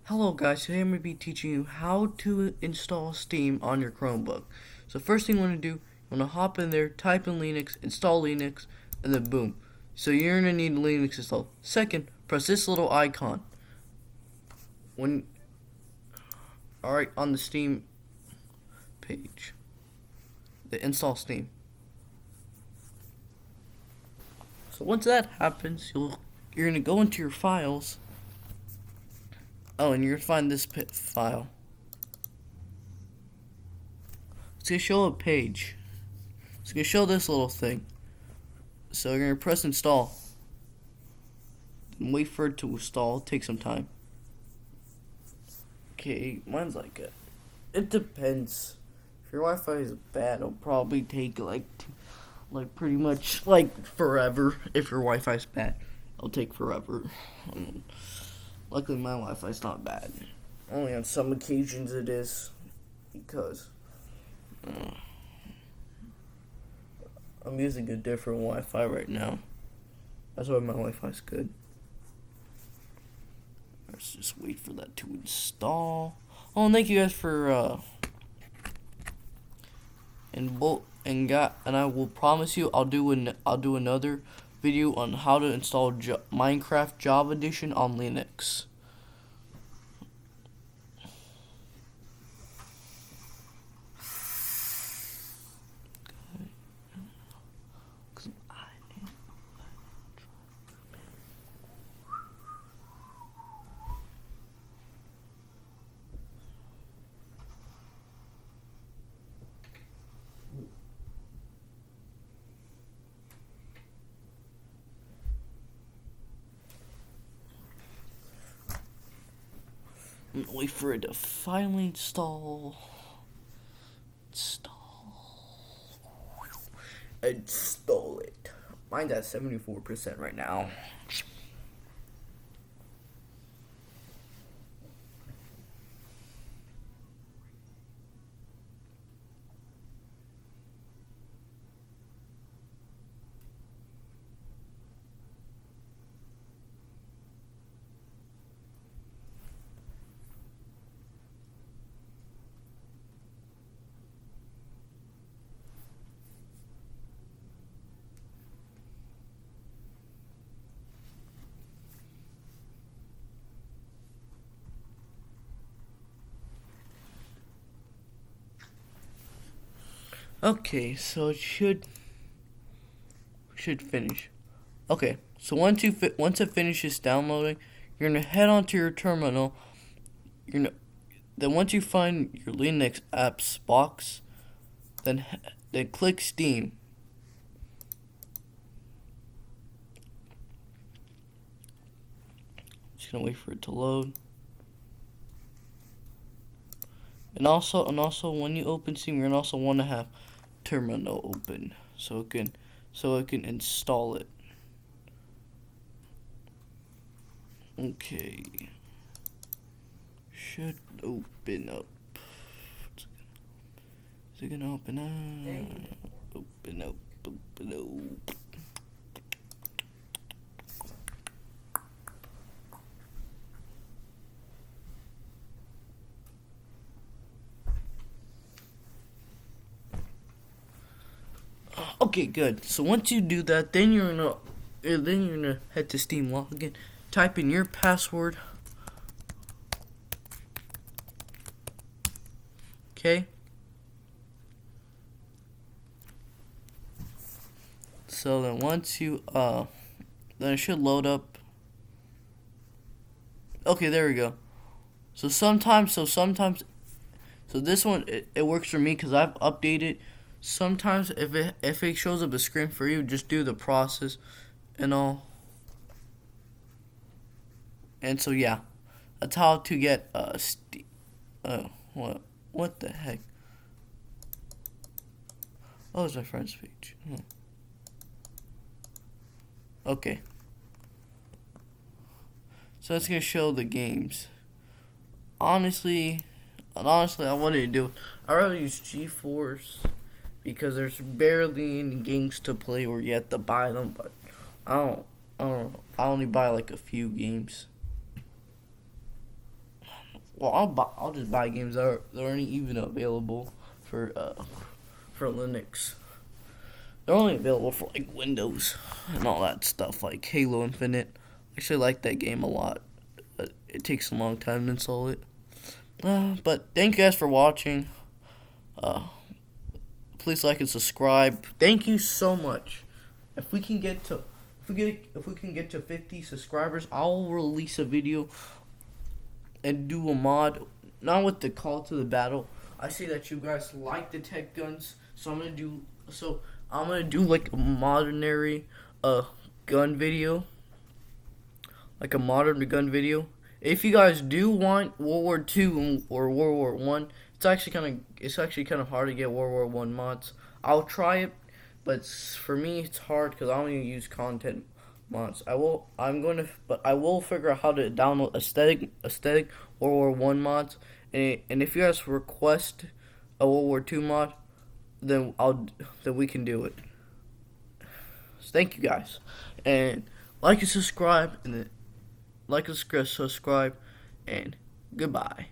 Hello guys, today I'm going to be teaching you how to install Steam on your Chromebook. So first thing you want to do, you want to hop in there, type in Linux, install Linux, and then boom. So you're going to need Linux installed. Second, press this little icon. Alright, on the Steam page. The install Steam. So once that happens, you're going to go into your files. Oh, and you're going to find this file. It's going to show a page. It's going to show this little thing. So you're going to press install. And wait for it to install. Take some time. Okay, mine's like it. It depends. If your Wi-Fi is bad, it'll probably take like pretty much like forever. If your Wi-Fi's bad, it'll take forever. Luckily, my Wi-Fi's not bad. Only on some occasions it is, because I'm using a different Wi-Fi right now. That's why my Wi-Fi's good. Let's just wait for that to install. Oh, and thank you guys for and I will promise you I'll do another video on how to install Minecraft Java Edition on Linux. Wait for it to finally install. Install it. Mine's at 74% right now. Okay, so it should finish. Okay, so once it finishes downloading, you're gonna head onto your terminal. Then once you find your Linux apps box, then click Steam. Just gonna wait for it to load. And also when you open Steam, you're gonna also want to have terminal open so it can install it. Okay, should open up. Is it gonna open up? Open up. Okay, good. So once you do that, then you're gonna head to Steam login, type in your password. Okay. So then once you then it should load up. Okay, there we go. So this one it works for me because I've updated. Sometimes if it shows up a screen for you, just do the process and all. And so yeah, that's how to get what the heck? Oh, it's my friend's page. Okay. So it's gonna show the games. Honestly, I wanted to do. I rather use GeForce because there's barely any games to play or you have to buy them. But I don't know. I only buy like a few games. Well, I'll just buy games that aren't even available for Linux. They're only available for like Windows and all that stuff, like Halo Infinite. I actually like that game a lot. But it takes a long time to install it. But thank you guys for watching. Please like and subscribe. Thank you so much. If we can get to 50 subscribers, I'll release a video and do a mod, not with the call to the battle. I see that you guys like the tech guns, so I'm gonna do like a modernary gun video, like a modern gun video. If you guys do want World War II or World War One, it's actually kind of hard to get World War One mods. I'll try it, but for me it's hard because I only use content mods. I will figure out how to download aesthetic World War One mods, and if you guys request a World War Two mod, then we can do it. So thank you guys, and like and subscribe, and goodbye.